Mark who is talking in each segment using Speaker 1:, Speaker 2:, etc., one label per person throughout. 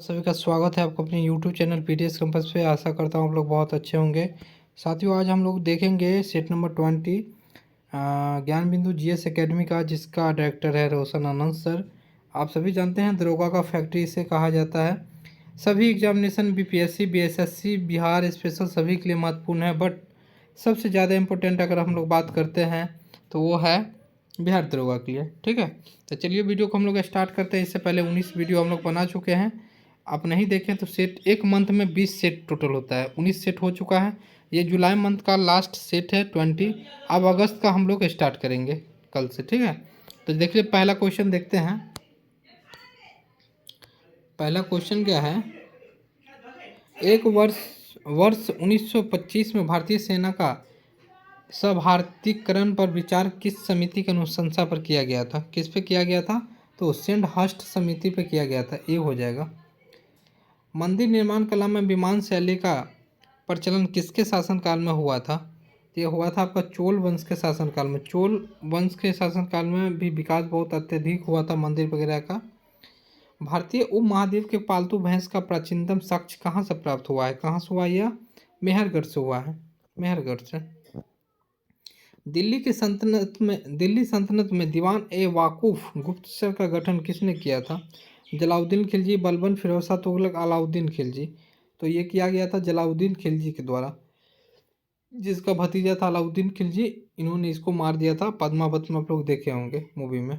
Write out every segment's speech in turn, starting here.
Speaker 1: सभी का स्वागत है आपको अपने YouTube चैनल पीडीएस कैंपस पे। आशा करता हूँ आप लोग बहुत अच्छे होंगे। साथियों, आज हम लोग देखेंगे सेट नंबर 20 ज्ञान बिंदु जीएस एकेडमी का, जिसका डायरेक्टर है रोशन आनंद सर। आप सभी जानते हैं दरोगा का फैक्ट्री इसे कहा जाता है। सभी examination BPSC, BSSC, Bihar special सभी के लिए महत्वपूर्ण है, बट सबसे ज़्यादा इम्पोर्टेंट अगर हम लोग बात करते हैं तो वो है बिहार दरोगा के लिए। ठीक है, तो चलिए वीडियो को हम लोग स्टार्ट करते हैं। इससे पहले 19 वीडियो हम लोग बना चुके हैं। आप नहीं देखें तो सेट एक मंथ में 20 सेट टोटल होता है। 19 सेट हो चुका है। ये जुलाई मंथ का लास्ट सेट है 20। अब अगस्त का हम लोग स्टार्ट करेंगे कल से। ठीक है, तो देखिए पहला क्वेश्चन देखते हैं। पहला क्वेश्चन क्या है, एक वर्ष वर्ष 1925 में भारतीय सेना का सभारतीकरण पर विचार किस समिति की अनुशंसा पर किया गया था? किस पे किया गया था? तो सेंडहर्स्ट समिति पे किया गया था। ये हो जाएगा। मंदिर निर्माण कला में विमान शैली का प्रचलन किसके शासनकाल में हुआ था? ये हुआ था आपका चोल वंश के शासनकाल में। चोल वंश के शासनकाल में भी विकास बहुत अत्यधिक हुआ था मंदिर वगैरह का। भारतीय उपमहाद्वीप के पालतू भैंस का प्राचीनतम साक्ष्य कहाँ से प्राप्त हुआ है? कहाँ से हुआ? यह मेहरगढ़ से हुआ है, मेहरगढ़ से। दिल्ली सल्तनत में दीवान ए वाकुफ गुप्तचर का गठन किसने किया था? जलाउद्दीन खिलजी, बलबन, फिरोज शाह तुगलक, अलाउद्दीन खिलजी। तो ये किया गया था जलाउद्दीन खिलजी के द्वारा, जिसका भतीजा था अलाउद्दीन खिलजी। इन्होंने इसको मार दिया था। पद्मावत में आप लोग देखे होंगे मूवी में।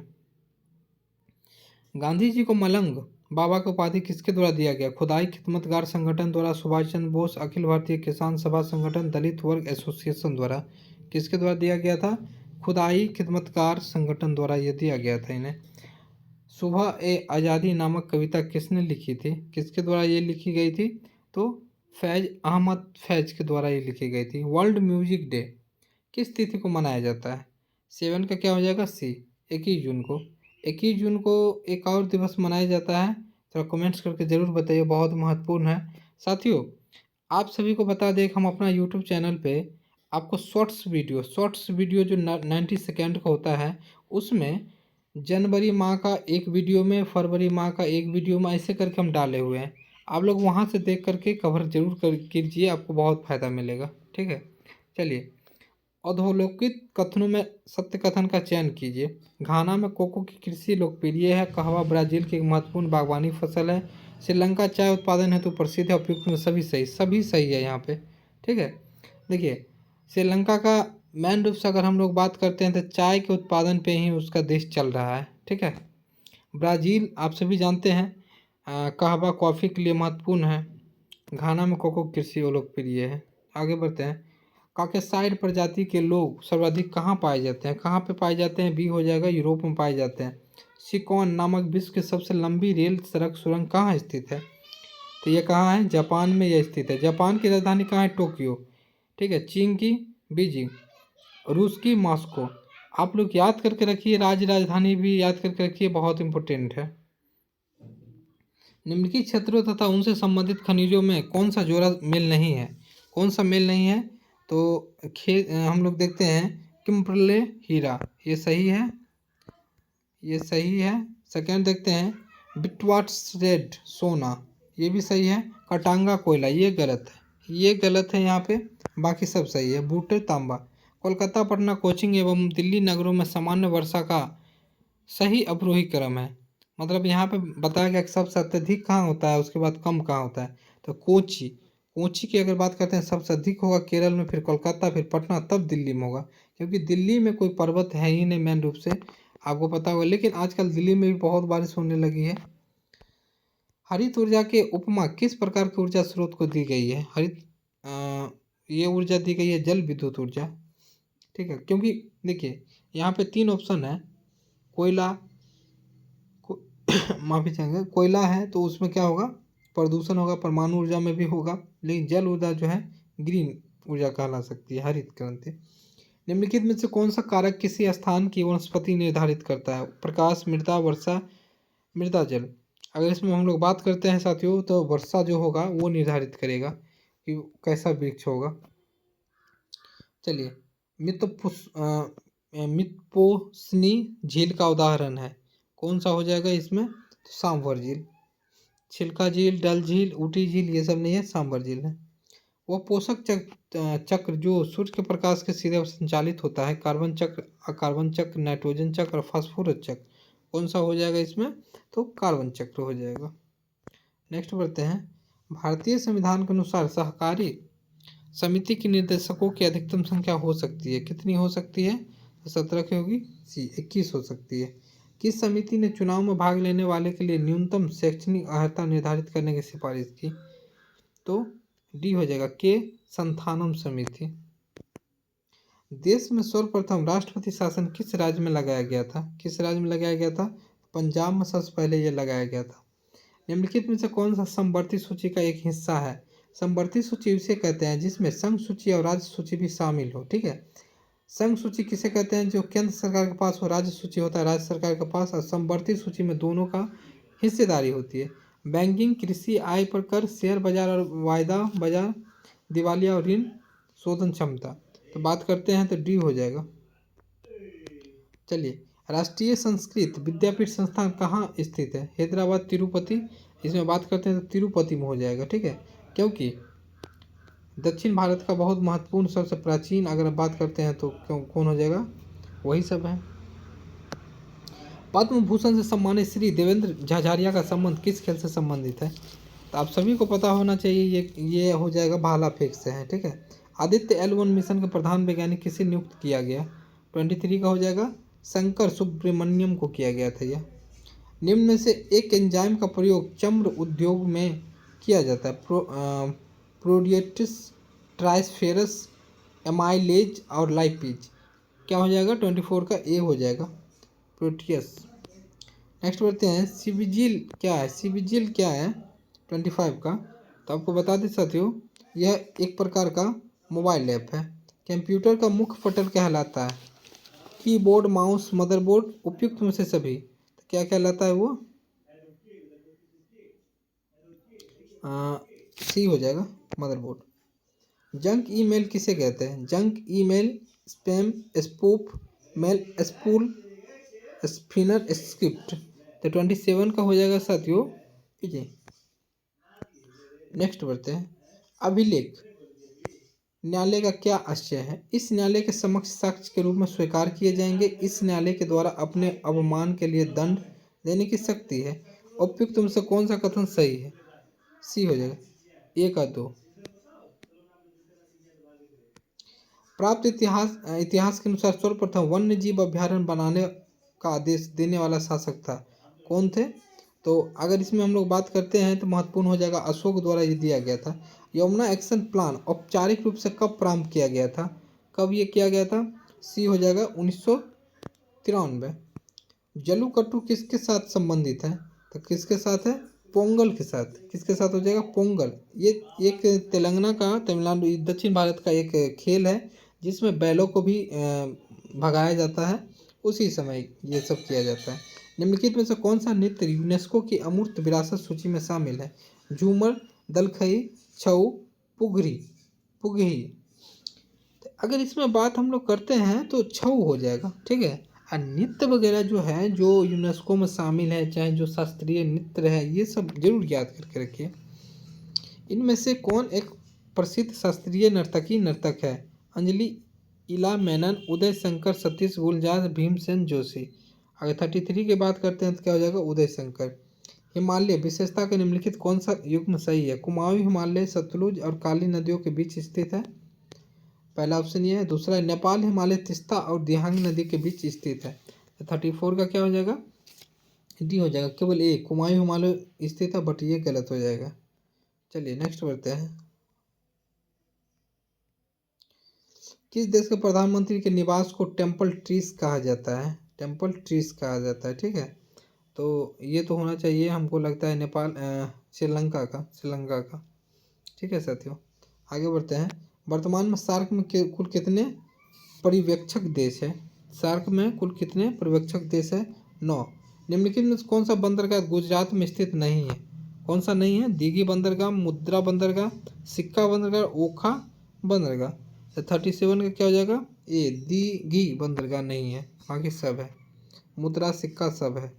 Speaker 1: गांधी जी को मलंग बाबा की उपाधि किसके द्वारा दिया गया? खुदाई खिदमतगार संगठन द्वारा, सुभाष चंद्र बोस, अखिल भारतीय किसान सभा संगठन, दलित वर्ग एसोसिएशन द्वारा। किसके द्वारा दिया गया था? खुदाई खिदमतगार संगठन द्वारा ये दिया गया था इन्हें। सुबह ए आज़ादी नामक कविता किसने लिखी थी? किसके द्वारा ये लिखी गई थी? तो फैज अहमद फैज के द्वारा ये लिखी गई थी। वर्ल्ड म्यूजिक डे किस तिथि को मनाया जाता है? 7 का क्या हो जाएगा? सी, 21 जून को। 21 जून को एक और दिवस मनाया जाता है, थोड़ा कमेंट्स करके ज़रूर बताइए, बहुत महत्वपूर्ण है। साथियों, आप सभी को बता दें कि हम अपना यूट्यूब चैनल पे आपको शॉर्ट्स वीडियो जो 90 सेकेंड का होता है, उसमें जनवरी माह का एक वीडियो में, फरवरी माह का एक वीडियो में, ऐसे करके हम डाले हुए हैं। आप लोग वहाँ से देख करके कवर जरूर कर कीजिए, आपको बहुत फ़ायदा मिलेगा। ठीक है, चलिए। अधोलोकित कथनों में सत्य कथन का चयन कीजिए। घाना में कोको की कृषि लोकप्रिय है। कहवा ब्राजील की एक महत्वपूर्ण बागवानी फसल है। श्रीलंका चाय उत्पादन हेतु प्रसिद्ध है। उपयुक्त में सभी सही है यहाँ पे। ठीक है, देखिए श्रीलंका का मेन रूप से अगर हम लोग बात करते हैं तो चाय के उत्पादन पे ही उसका देश चल रहा है। ठीक है, ब्राज़ील आप सभी जानते हैं कहवा कॉफ़ी के लिए महत्वपूर्ण है। घाना में कोको कृषि लोकप्रिय है। आगे बढ़ते हैं। काकेसाइड प्रजाति के लोग सर्वाधिक कहाँ पाए जाते हैं? कहाँ पे पाए जाते हैं? बी हो जाएगा, यूरोप में पाए जाते हैं। सिकोन नामक विश्व की सबसे लंबी रेल सड़क सुरंग कहाँ स्थित है? तो ये कहाँ है? जापान में यह स्थित है। जापान की राजधानी कहाँ है? टोक्यो। ठीक है, चीन की बीजिंग, रूस की मॉस्को। आप लोग याद करके रखिए, राजधानी भी याद करके रखिए, बहुत इंपॉर्टेंट है। निम्नलिखित क्षेत्रों तथा उनसे संबंधित खनिजों में कौन सा जोड़ा मेल नहीं है? कौन सा मेल नहीं है? तो हम लोग देखते हैं किम्बरले हीरा, ये सही है, ये सही है। सेकेंड देखते हैं बिटवाट्स रेड सोना, ये भी सही है। कटांगा कोयला, ये गलत है, ये गलत है यहाँ पे, बाकी सब सही है। बूटे तांबा। कोलकाता, पटना, कोचिंग एवं दिल्ली नगरों में सामान्य वर्षा का सही अवरोही क्रम है। मतलब यहाँ पे बताया गया कि सबसे अत्यधिक कहाँ होता है, उसके बाद कम कहाँ होता है। तो कोची, कोची की अगर बात करते हैं सबसे अधिक होगा केरल में, फिर कोलकाता, फिर पटना, तब दिल्ली में होगा। क्योंकि दिल्ली में कोई पर्वत है ही नहीं मेन रूप से, आपको पता होगा। लेकिन आजकल दिल्ली में भी बहुत बारिश होने लगी है। हरित ऊर्जा के उपमा किस प्रकार की ऊर्जा स्रोत को दी गई है? ये ऊर्जा दी गई है जल विद्युत ऊर्जा। ठीक है, क्योंकि देखिए यहाँ पे 3 ऑप्शन है। कोयला माफ़ी चाहेंगे, कोयला है तो उसमें क्या होगा? प्रदूषण होगा। परमाणु ऊर्जा में भी होगा, लेकिन जल ऊर्जा जो है ग्रीन ऊर्जा कहला सकती है, हरित क्रांति। निम्नलिखित में से कौन सा कारक किसी स्थान की वनस्पति निर्धारित करता है? प्रकाश, मृदा, वर्षा, मृदा जल। अगर इसमें हम लोग बात करते हैं साथियों, तो वर्षा जो होगा वो निर्धारित करेगा कि कैसा वृक्ष होगा। चलिए, मितपोषनी झील का उदाहरण है, कौन सा हो जाएगा इसमें? तो सांभर झील। छिलका झील, डल झील, ऊटी झील ये सब नहीं है, सांबर झील है। वह पोषक चक्र जो सूर्य के प्रकाश के सीधे संचालित होता है, कार्बन चक्र, अकार्बन चक्र, नाइट्रोजन चक्र और फास्फोरस चक्र, कौन सा हो जाएगा इसमें? तो कार्बन चक्र हो जाएगा। नेक्स्ट बढ़ते हैं। भारतीय संविधान के अनुसार सहकारी समिति के निर्देशकों की अधिकतम संख्या हो सकती है, कितनी हो सकती है? तो 17 की होगी, सी 21 हो सकती है। किस समिति ने चुनाव में भाग लेने वाले के लिए न्यूनतम शैक्षणिक अर्हता निर्धारित करने की सिफारिश की? तो डी हो जाएगा, के संथानम समिति। देश में सर्वप्रथम राष्ट्रपति शासन किस राज्य में लगाया गया था? किस राज्य में लगाया गया था? पंजाब में सबसे पहले यह लगाया गया था। निम्नलिखित में से कौन सा समवर्ती सूची का एक हिस्सा है? समवर्ती सूची उसे कहते हैं जिसमें संघ सूची और राज्य सूची भी शामिल हो। ठीक है, संघ सूची किसे कहते हैं? जो केंद्र सरकार के पास हो। राज्य सूची होता है राज्य सरकार के पास। और समवर्ती सूची में दोनों का हिस्सेदारी होती है। बैंकिंग, कृषि, आय पर कर, शेयर बाजार और वायदा बाजार, दिवालिया और ऋण शोधन क्षमता। तो बात करते हैं तो डी हो जाएगा। चलिए, राष्ट्रीय संस्कृत विद्यापीठ संस्थान कहाँ स्थित है? हैदराबाद, तिरुपति। इसमें बात करते हैं तो तिरुपति में हो जाएगा। ठीक है, क्योंकि दक्षिण भारत का बहुत महत्वपूर्ण, सबसे प्राचीन अगर बात करते हैं तो कौन हो जाएगा? वही सब है। पद्म भूषण से सम्मानित श्री देवेंद्र झाझारिया का संबंध किस खेल से संबंधित है? तो आप सभी को पता होना चाहिए, ये हो जाएगा भाला फेंक से है। ठीक है, आदित्य L1 मिशन के प्रधान वैज्ञानिक किसे नियुक्त किया गया? 23 का हो जाएगा, शंकर सुब्रमण्यम को किया गया था यह। निम्न में से एक एंजाइम का प्रयोग चमड़ा उद्योग में किया जाता है। प्रोडिएटिस, ट्राइस्फेरस, एमाइलेज और लाइपेज। क्या हो जाएगा? 24 का ए हो जाएगा, प्रोटियस। नेक्स्ट बढ़ते हैं। सीबीजिल क्या है? सीबीजिल क्या है 25 का? तो आपको बता दें साथियों, यह एक प्रकार का मोबाइल ऐप है। कंप्यूटर का मुख्य पटल कहलाता है कीबोर्ड, माउस, मदरबोर्ड, उपयुक्त में से सभी। तो क्या कहलाता है वो? सी हो जाएगा, मदरबोर्ड। जंक ईमेल किसे कहते हैं? Junk email, spam, spoof mail, spool, spinner, script. तो 27 का हो जाएगा साथियों, जी। नेक्स्ट बढ़ते हैं। अभिलेख न्यायालय का क्या आशय है? इस न्यायालय के समक्ष साक्ष्य के रूप में स्वीकार किए जाएंगे। इस न्यायालय के द्वारा अपने अवमान के लिए दंड देने की शक्ति है। उपयुक्त में से कौन सा कथन सही है? सी हो जाएगा, 1 और 2। प्राप्त इतिहास के अनुसार सर्वप्रथम वन्य जीव अभ्यारण्य बनाने का आदेश देने वाला शासक था, कौन थे? तो अगर इसमें हम लोग बात करते हैं तो महत्वपूर्ण हो जाएगा, अशोक द्वारा ये दिया गया था। यमुना एक्शन प्लान औपचारिक रूप से कब प्रारंभ किया गया था? कब ये किया गया था? सी हो जाएगा, 1993। जल्लीकट्टू किसके साथ संबंधित है? तो किसके साथ है? पोंगल के साथ। किसके साथ हो जाएगा? पोंगल। ये एक तेलंगाना का, तमिलनाडु, दक्षिण भारत का एक खेल है जिसमें बैलों को भी भगाया जाता है। उसी समय ये सब किया जाता है। निम्नलिखित में से कौन सा नृत्य यूनेस्को की अमूर्त विरासत सूची में शामिल है? झूमर, दलखई, छऊ, पुगरी, पुगही। अगर इसमें बात हम लोग करते हैं तो छऊ हो जाएगा। ठीक है, और नृत्य वगैरह जो है जो यूनेस्को में शामिल है, चाहे जो शास्त्रीय नृत्य है, ये सब जरूर याद करके रखिए। इनमें से कौन एक प्रसिद्ध शास्त्रीय नर्तक है? अंजलि, इला मेनन, उदय शंकर, सतीश गुलजार, भीमसेन जोशी। अगर 33 की बात करते हैं तो क्या हो जाएगा? उदय शंकर। हिमालय विशेषता के निम्नलिखित कौन सा युग्म सही है? कुमाऊं हिमालय सतलुज और काली नदियों के बीच स्थित है, पहला ऑप्शन ये है। दूसरा है नेपाल हिमालय तिस्ता और दिहांग नदी के बीच स्थित है। तो 34 का क्या हो जाएगा? डी हो जाएगा, केवल ए कुमाऊं हिमालय स्थित है, बट ये गलत हो जाएगा। चलिए नेक्स्ट बढ़ते हैं। किस देश के प्रधानमंत्री के निवास को टेम्पल ट्रीज कहा जाता है? टेम्पल ट्रीज कहा जाता है। ठीक है, तो ये तो होना चाहिए, हमको लगता है नेपाल, श्रीलंका का। ठीक है साथियों, आगे बढ़ते हैं। वर्तमान में सार्क में कुल कितने पर्यवेक्षक देश है? सार्क में कुल कितने पर्यवेक्षक देश है? 9। निम्नलिखित में कौन सा बंदरगाह गुजरात में स्थित नहीं है? कौन सा नहीं है? दीघी बंदरगाह, मुद्रा बंदरगाह, सिक्का बंदरगाह, ओखा बंदरगाह। तो 37 का क्या हो जाएगा? ए दीघी बंदरगाह नहीं है, बाकी सब है, मुद्रा, सिक्का सब है।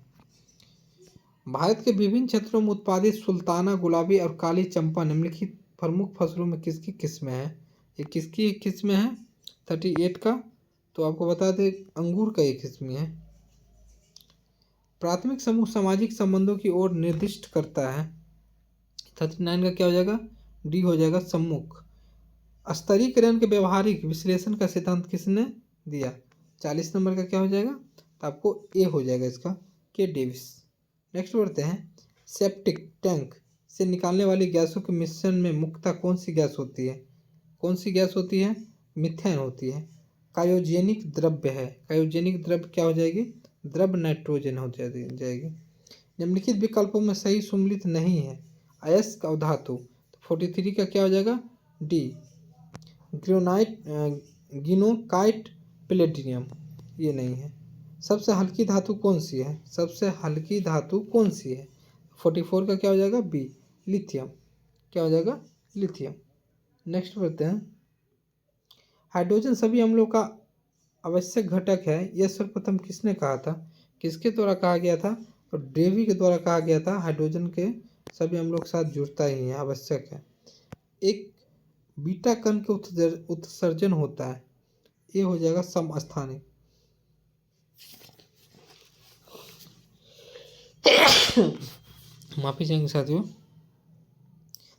Speaker 1: भारत के विभिन्न क्षेत्रों में उत्पादित सुल्ताना, गुलाबी और काली चंपा निम्नलिखित प्रमुख फसलों में किसकी किस्में हैं? ये किसकी किस्में हैं? 38 का। तो आपको बता दें अंगूर का एक किस्म है। प्राथमिक समूह सामाजिक संबंधों की ओर निर्दिष्ट करता है। 39 का क्या हो जाएगा? डी हो जाएगा सम्मुख। स्तरीकरण के व्यवहारिक विश्लेषण का सिद्धांत किसने दिया? 40 नंबर का क्या हो जाएगा? तो आपको ए हो जाएगा इसका, के डेविस। नेक्स्ट बढ़ते हैं। सेप्टिक टैंक से निकालने वाली गैसों के मिश्रण में मुख्यतः कौन सी गैस होती है? कौन सी गैस होती है? मिथेन होती है। कायोजेनिक द्रव्य है। कायोजेनिक द्रव्य क्या हो जाएगी? द्रव्य नाइट्रोजन हो जाएगी। निम्नलिखित विकल्पों में सही सम्मिलित नहीं है। अयस्क और धातु। 43 का क्या हो जाएगा? डी ग्रेनाइट, गिनोकाइट, प्लेटिनियम। ये नहीं है। सबसे हल्की धातु कौन सी है? सबसे हल्की धातु कौन सी है? 44 का क्या हो जाएगा? B lithium. क्या हो जाएगा? लिथियम। नेक्स्ट बढ़ते हैं। हाइड्रोजन सभी अम्लों का आवश्यक घटक है, यह सर्वप्रथम किसने कहा था? किसके द्वारा कहा गया था? तो डेवी के द्वारा कहा गया था। हाइड्रोजन के सभी अम्लों के साथ जुड़ता ही है, आवश्यक है। एक बीटा कण के उत्सर्जन होता है, ये हो जाएगा समस्थानिक। माफी चाहेंगे साथियों।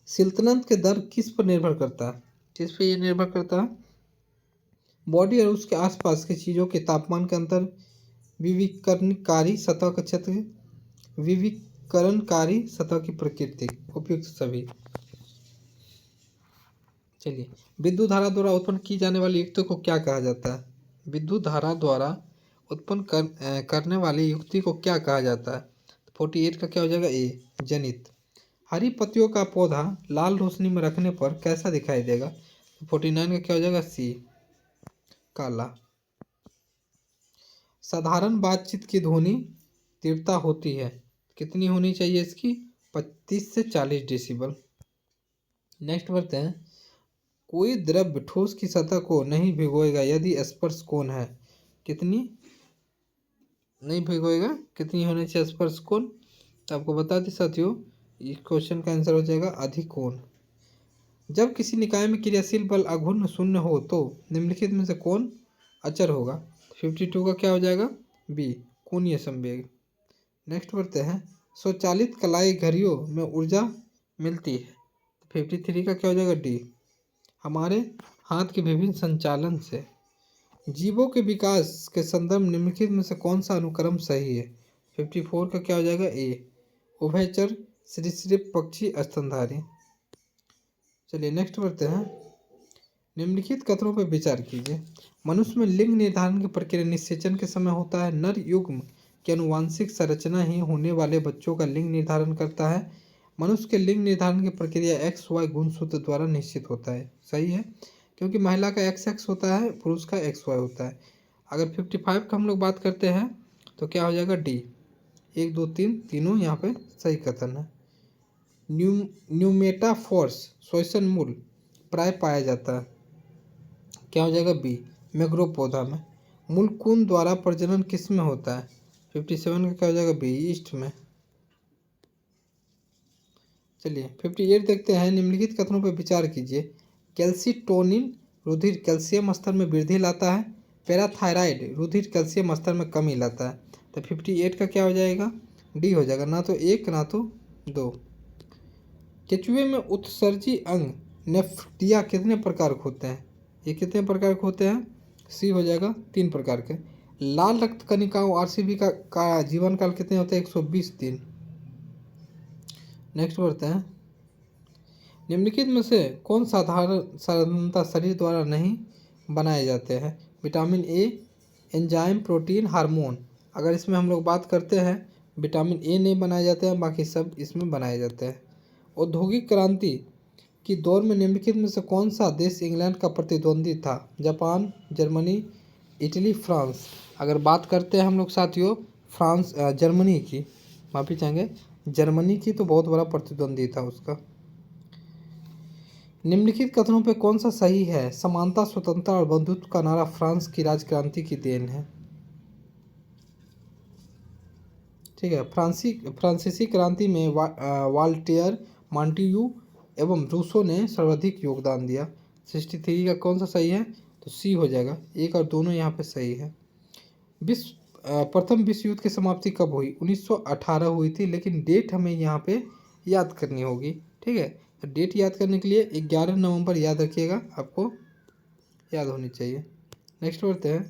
Speaker 1: सल्तनत के दर किस पर निर्भर करता है? किस पर यह निर्भर करता है? बॉडी और उसके आसपास की चीज़ों के तापमान के अंतर, विविकरणकारी सतह का क्षेत्र, विविकरणकारी सतह की प्रकृति, उपयुक्त सभी। चलिए, विद्युत धारा द्वारा उत्पन्न की जाने वाली युक्ति को क्या कहा जाता है? विद्युत धारा द्वारा उत्पन्न करने वाली युक्ति को क्या कहा जाता है? 48 का क्या हो जाएगा? ए जनित। हरी पत्तियों का पौधा लाल रोशनी में रखने पर कैसा दिखाई देगा? 49 का क्या हो जाएगा? सी काला। साधारण बातचीत की ध्वनि तीव्रता होती है, कितनी होनी चाहिए इसकी? 25 से 40 डेसिबल। नेक्स्ट बढ़ते हैं। कोई द्रव्य ठोस की सतह को नहीं भिगोएगा यदि स्पर्श कोण है, कितनी नहीं भिगोएगा? कितनी होनी चाहिए स्पर्श कोण? तो आपको बता दें साथियों, इस क्वेश्चन का आंसर हो जाएगा अधिक कोण। जब किसी निकाय में क्रियाशील बल अघूर्ण शून्य हो तो निम्नलिखित में से कौन अचर होगा? 52 का क्या हो जाएगा? बी कोणीय संवेग। नेक्स्ट बढ़ते हैं। स्वचालित कलाई घड़ियों में ऊर्जा मिलती है, 53 का क्या हो जाएगा? डी हमारे हाथ के विभिन्न संचालन से। जीवों के विकास के संदर्भ निम्नलिखित में से कौन सा अनुक्रम सही है? 54 का क्या हो जाएगा? ए उभयचर, सरीसृप, पक्षी, स्तनधारी। चलिए नेक्स्ट बढ़ते हैं। निम्नलिखित कथनों पर विचार कीजिए। मनुष्य में लिंग निर्धारण की प्रक्रिया निषेचन के समय होता है। नर युग्म की अनुवांशिक संरचना ही होने वाले बच्चों का लिंग निर्धारण करता है। मनुष्य के लिंग निर्धारण की प्रक्रिया एक्स वाई गुणसूत्र द्वारा निश्चित होता है। सही है, क्योंकि महिला का एक्स होता है, पुरुष का एक्स वाई होता है। अगर 55 का हम लोग बात करते हैं तो क्या हो जाएगा? डी 1 2 3 तीनों यहाँ पे सही कथन है। न्यूमेटाफोर्स श्वसन मूल प्राय पाया जाता है, क्या हो जाएगा? बी मैग्रो पौधा में। मूल कुन द्वारा प्रजनन किस में होता है? 57 का क्या हो जाएगा? बी ईस्ट में। चलिए 58 देखते हैं। निम्नलिखित कथनों पर विचार कीजिए। कैल्सिटोनिन रुधिर कैल्शियम स्तर में वृद्धि लाता है, पैराथायराइड रुधिर कैल्शियम स्तर में कमी लाता है। तो 58 का क्या हो जाएगा? डी हो जाएगा, ना तो एक ना तो दो। केचुए में उत्सर्जी अंग नेफ्रिया कितने प्रकार के होते हैं? ये कितने प्रकार के होते हैं? सी हो जाएगा 3 प्रकार के। लाल रक्त कणिकाओं आरसीबी का जीवन काल कितने होते हैं? 120 दिन। नेक्स्ट बढ़ते हैं। निम्नलिखित में से कौन साधारणतः शरीर द्वारा नहीं बनाए जाते हैं? Vitamin A, enzyme, protein, hormone. अगर इसमें हम लोग बात करते हैं, विटामिन ए नहीं बनाए जाते हैं, बाकी सब इसमें बनाए जाते हैं। औद्योगिक क्रांति की दौर में निम्नलिखित में से कौन सा देश इंग्लैंड का प्रतिद्वंदी था? Japan, Germany, Italy, France. अगर बात करते हैं हम लोग साथियों जर्मनी की, माफ़ी चाहेंगे, जर्मनी की तो बहुत बड़ा प्रतिद्वंदी था उसका। निम्नलिखित कथनों पे कौन सा सही है? समानता, स्वतंत्रता और बंधुत्व का नारा फ्रांस की राजक्रांति की देन है। ठीक है। फ्रांसीसी क्रांति में वाल्टेयर, मॉन्टेग्यू एवं रूसो ने सर्वाधिक योगदान दिया। 63 का कौन सा सही है? तो सी हो जाएगा। एक और दोनों यहाँ पे सही है। प्रथम विश्व युद्ध की समाप्ति कब हुई? 1918 हुई थी, लेकिन डेट हमें यहाँ पे याद करनी होगी। ठीक है, तो डेट याद करने के लिए 11 नवंबर याद रखिएगा, आपको याद होनी चाहिए। नेक्स्ट बढ़ते हैं।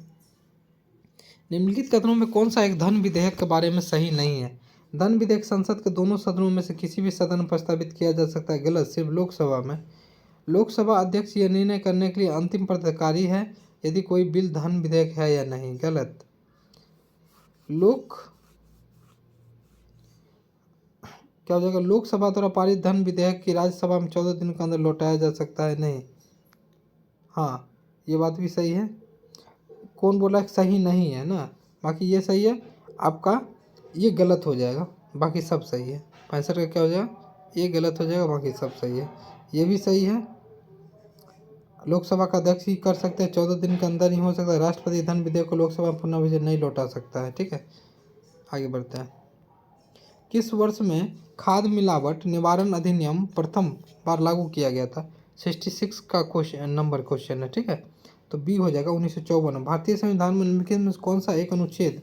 Speaker 1: निम्नलिखित कथनों में कौन सा एक धन विधेयक के बारे में सही नहीं है? धन विधेयक संसद के दोनों सदनों में से किसी भी सदन में प्रस्तावित किया जा सकता है। गलत, सिर्फ लोकसभा में। लोकसभा अध्यक्ष यह निर्णय करने के लिए अंतिम प्राधिकारी है यदि कोई बिल धन विधेयक है या नहीं। गलत। क्या हो जाएगा? लोकसभा द्वारा पारित धन विधेयक की राज्यसभा में 14 दिन के अंदर लौटाया जा सकता है। नहीं, हाँ ये बात भी सही है। कौन बोला सही नहीं है ना? बाकी ये सही है आपका, ये गलत हो जाएगा, बाकी सब सही है। 65 का क्या हो जाएगा? ये गलत हो जाएगा, बाकी सब सही है। ये भी सही है, लोकसभा का अध्यक्ष ही कर सकते हैं, 14 दिन के अंदर ही हो सकता है। राष्ट्रपति धन विधेयक को लोकसभा में पुनर्विचार नहीं लौटा सकता है। ठीक है, आगे बढ़ते हैं। किस वर्ष में खाद्य मिलावट निवारण अधिनियम प्रथम बार लागू किया गया था? 66 का क्वेश्चन है। ठीक है, तो बी हो जाएगा 1954। भारतीय संविधान में निम्नलिखित में कौन सा एक अनुच्छेद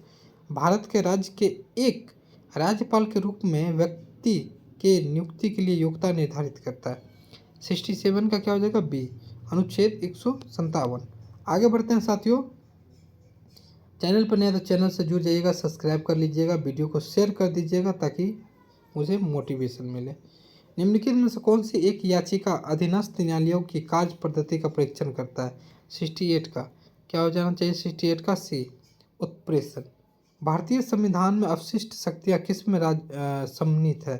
Speaker 1: भारत के राज्य के एक राज्यपाल के रूप में व्यक्ति के नियुक्ति के लिए योग्यता निर्धारित करता है? 67 का क्या हो जाएगा? बी, अनुच्छेद 157। आगे बढ़ते हैं साथियों। चैनल पर नया तो चैनल से जुड़ जाइएगा, सब्सक्राइब कर लीजिएगा, वीडियो को शेयर कर दीजिएगा ताकि मुझे मोटिवेशन मिले। निम्नलिखित में से कौन सी एक याचिका अधीनस्थ न्यायालयों की कार्य पद्धति का परीक्षण करता है? 68 का क्या हो जाना चाहिए? 68 का सी, उत्प्रेषण। भारतीय संविधान में अवशिष्ट शक्तियाँ किस में सम्मिलित है?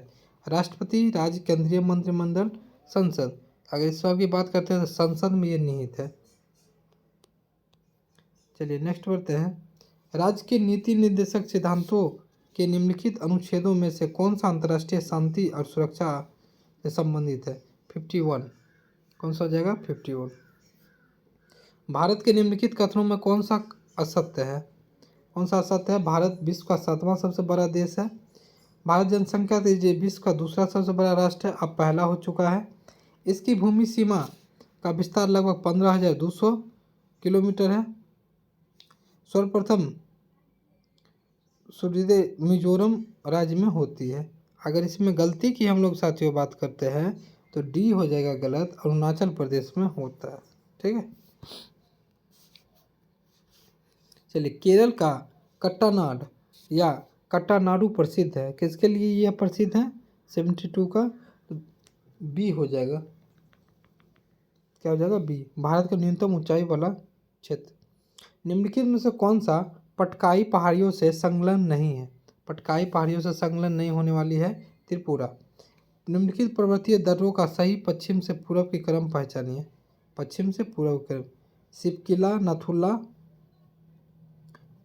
Speaker 1: राष्ट्रपति, राज्य, केंद्रीय मंत्रिमंडल, संसद। अगर इस बात की बात करते हैं तो संसद में ये निहित है। चलिए नेक्स्ट बढ़ते हैं। राज्य के नीति निर्देशक सिद्धांतों के निम्नलिखित अनुच्छेदों में से कौन सा अंतर्राष्ट्रीय शांति और सुरक्षा से संबंधित है? 51 कौन सा हो जाएगा? 51। भारत के निम्नलिखित कथनों में कौन सा असत्य है? कौन सा असत्य है? भारत विश्व का 7वां सबसे बड़ा देश है। भारत जनसंख्या से विश्व का दूसरा सबसे बड़ा राष्ट्र है, अब पहला हो चुका है। इसकी भूमि सीमा का विस्तार लगभग 15,200 किलोमीटर है। सर्वप्रथम सूर्योदय मिजोरम राज्य में होती है। अगर इसमें गलती की हम लोग साथियों बात करते हैं तो डी हो जाएगा गलत, अरुणाचल प्रदेश में होता है। ठीक है, चलिए केरल का कट्टानाड या कट्टानाडु प्रसिद्ध है, किसके लिए यह प्रसिद्ध है? 72 का बी हो जाएगा। क्या हो जाएगा? बी, भारत का न्यूनतम ऊंचाई वाला क्षेत्र। निम्नलिखित में से कौन सा पटकाई पहाड़ियों से संलग्न नहीं है? पटकाई पहाड़ियों से संलग्न नहीं होने वाली है त्रिपुरा। निम्नलिखित पर्वतीय दर्रों का सही पश्चिम से पूर्व की क्रम पहचानिए। पश्चिम से पूर्व क्रम: सिपकिला, नथुला,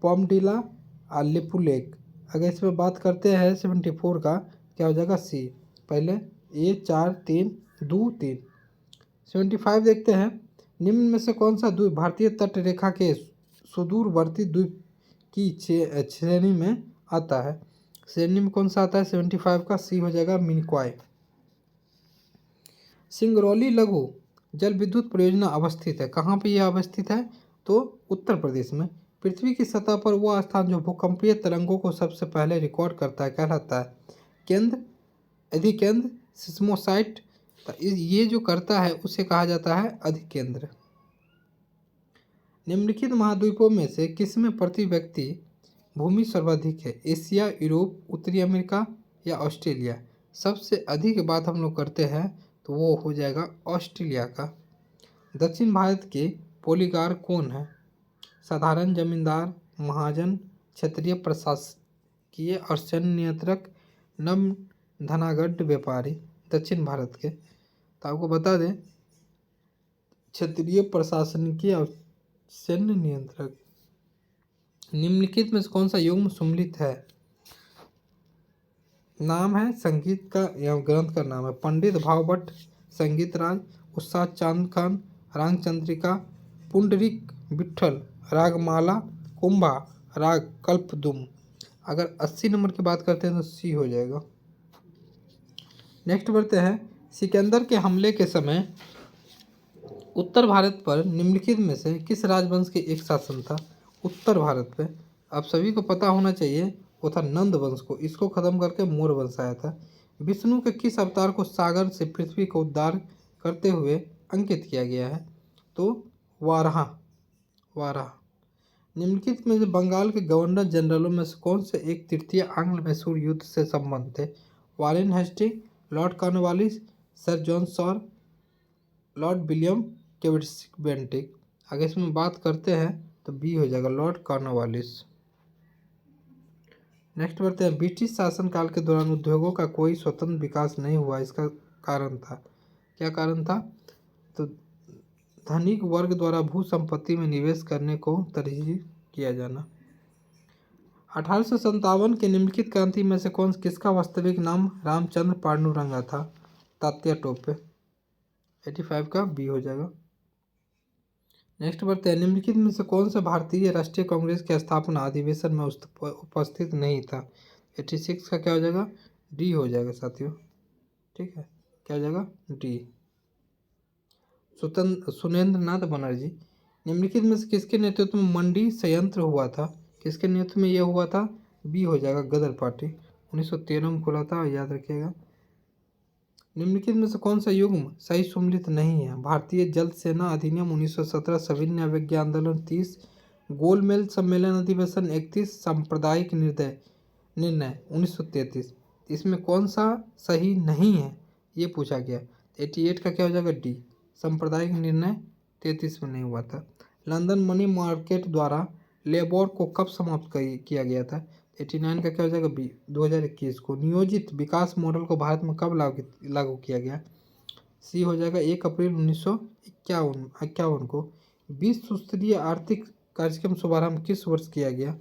Speaker 1: पॉमडिला और लिपुलेक। अगर इसमें बात करते हैं 74 का क्या हो जाएगा? सी, पहले ए 4 3 2 3। 75 देखते हैं। निम्न में से कौन सा द्वीप भारतीय तट रेखा के सुदूरवर्ती द्वीप की श्रेणी में आता है? श्रेणी में कौन सा आता है? 75 का सी हो जाएगा, मिनिकॉय। सिंगरौली लघु जल विद्युत परियोजना अवस्थित है, कहाँ पे यह अवस्थित है? तो उत्तर प्रदेश में। पृथ्वी की सतह पर वह स्थान जो भूकंपीय तरंगों को सबसे पहले रिकॉर्ड करता है कहलाता है केंद्र, अधिकेंद्र, सिस्मोसाइट। ये जो करता है उसे कहा जाता है अधिकेंद्र। निम्नलिखित महाद्वीपों में से किसमें प्रति व्यक्ति भूमि सर्वाधिक है? एशिया, यूरोप, उत्तरी अमेरिका या ऑस्ट्रेलिया? सबसे अधिक बात हम लोग करते हैं तो वो हो जाएगा ऑस्ट्रेलिया का। दक्षिण भारत के पोलीगार कौन है? साधारण जमींदार, महाजन, क्षत्रिय प्रशासकीय और सैन्य नियंत्रक, नम धनागढ़ व्यापारी। दक्षिण भारत के तो आपको बता दें क्षत्रिय प्रशासनिकीय और सैन्य नियंत्रक। निम्नलिखित में से कौन सा युग्म सम्मिलित है? नाम है संगीत का या ग्रंथ का नाम है पंडित भावभट्ट संगीत राज, उस्ताद चांद खान राग चंद्रिका, पुंडरीक विठल रागमाला, कुंभा राग कल्पद्रुम। अगर 80 नंबर की बात करते हैं तो सी हो जाएगा। नेक्स्ट बढ़ते हैं, सिकंदर के हमले के समय उत्तर भारत पर निम्नलिखित में से किस राजवंश के एक शासन था? उत्तर भारत पे आप सभी को पता होना चाहिए, वो था नंद वंश को, इसको खत्म करके मौर्य वंश आया था। विष्णु के किस अवतार को सागर से पृथ्वी का उद्धार करते हुए अंकित किया गया है? तो वाराह। वाराह। निम्नलिखित में से बंगाल के गवर्नर जनरलों में से कौन से एक तृतीय आंग्ल मैसूर युद्ध से संबंध थे? Warren Hasting, Lord Cornwallis, sir John Shore, Lord William Bentinck. अगर इसमें बात करते हैं तो बी हो जाएगा, लॉर्ड कॉर्नवालिस। नेक्स्ट बढ़ते हैं, ब्रिटिश शासनकाल के दौरान उद्योगों का कोई स्वतंत्र विकास नहीं हुआ, इसका कारण था, क्या कारण था? तो धनिक वर्ग द्वारा भू संपत्ति में निवेश करने को तरजीह किया जाना। 1857 के निम्नलिखित क्रांति में से किसका वास्तविक नाम रामचंद्र पांडुरंगा था? तात्या टोपे। 85 का बी हो जाएगा। नेक्स्ट बढ़ते हैं, निम्नलिखित में से कौन सा भारतीय राष्ट्रीय कांग्रेस के स्थापना अधिवेशन में उपस्थित नहीं था? 86 का क्या हो जाएगा? डी हो जाएगा साथियों। ठीक है, क्या हो जाएगा? डी। सुरेंद्र नाथ बनर्जी। निम्नलिखित में से किसके नेतृत्व में मंडी संयंत्र हुआ था? किसके नेतृत्व में यह हुआ था? बी हो जाएगा, गदर पार्टी। 1913 में खुला था, याद रखिएगा। निम्नलिखित में से कौन सा युग्म सही सुमेलित नहीं है? भारतीय जल सेना अधिनियम 1917, सविनय अवज्ञा आंदोलन 30, गोलमेज सम्मेलन अधिवेशन 31, सांप्रदायिक निर्णय 1933। इसमें कौन सा सही नहीं है ये पूछा गया। 88 का क्या हो जाएगा? डी। सांप्रदायिक निर्णय 33 में नहीं हुआ था। लंदन मनी मार्केट द्वारा लेबर को कब समाप्त किया गया था? 89 का क्या हो जाएगा? बी। 2021 को। नियोजित विकास मॉडल को भारत में कब लागू किया गया? सी हो जाएगा, 1 अप्रैल 1951 को। विश्व स्तरीय आर्थिक कार्यक्रम शुभारंभ किस वर्ष किया गया?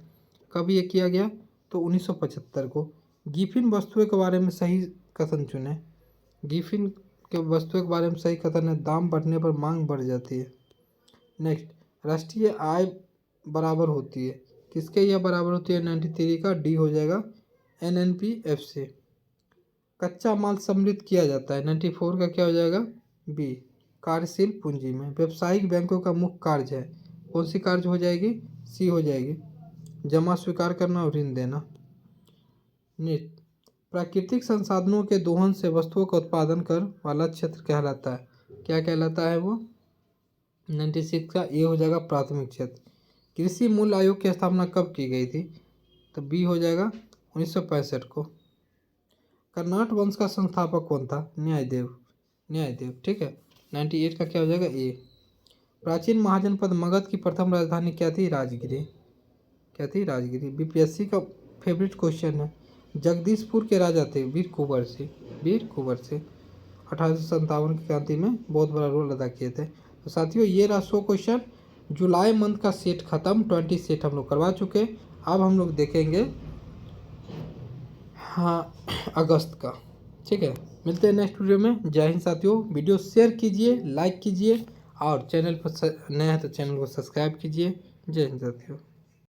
Speaker 1: कब ये किया गया? तो 1975 को। गिफिन वस्तुओं के बारे में सही कथन चुने। गिफिन के वस्तुओं के बारे में सही कथन है, दाम बढ़ने पर मांग बढ़ जाती है। नेक्स्ट, राष्ट्रीय आय बराबर होती है, किसके यह बराबर होती है? 93 का डी हो जाएगा, NNPF से। कच्चा माल सम्मिलित किया जाता है, 94 का क्या हो जाएगा? बी। कार्यशील पूंजी में। व्यावसायिक बैंकों का मुख्य कार्य है, कौन सी कार्य हो जाएगी? सी हो जाएगी, जमा स्वीकार करना और ऋण देना। नेक्स्ट, प्राकृतिक संसाधनों के दोहन से वस्तुओं का उत्पादन कर वाला क्षेत्र कहलाता है, क्या कहलाता है वो? 96 का ए हो जाएगा, प्राथमिक क्षेत्र। कृषि मूल्य आयोग की स्थापना कब की गई थी? तो बी हो जाएगा, 1965 को। कर्नाट वंश का संस्थापक कौन था? न्यायदेव। ठीक है, 98 का क्या हो जाएगा? ए। प्राचीन महाजनपद मगध की प्रथम राजधानी क्या थी? राजगिरी। क्या थी? राजगिरी। बीपीएससी का फेवरेट क्वेश्चन है। जगदीशपुर के राजा थे वीर कुंवर सिंह। 1857 की क्रांति में बहुत बड़ा रोल अदा किए थे। तो साथियों, ये रहा 100 क्वेश्चन। जुलाई मंथ का सेट खत्म, 20 सेट हम लोग करवा चुके। अब हम लोग देखेंगे अगस्त का। ठीक है, मिलते हैं नेक्स्ट वीडियो में। जय हिंद साथियों। वीडियो शेयर कीजिए, लाइक कीजिए और चैनल पर नए हैं तो चैनल को सब्सक्राइब कीजिए। जय हिंद साथियों।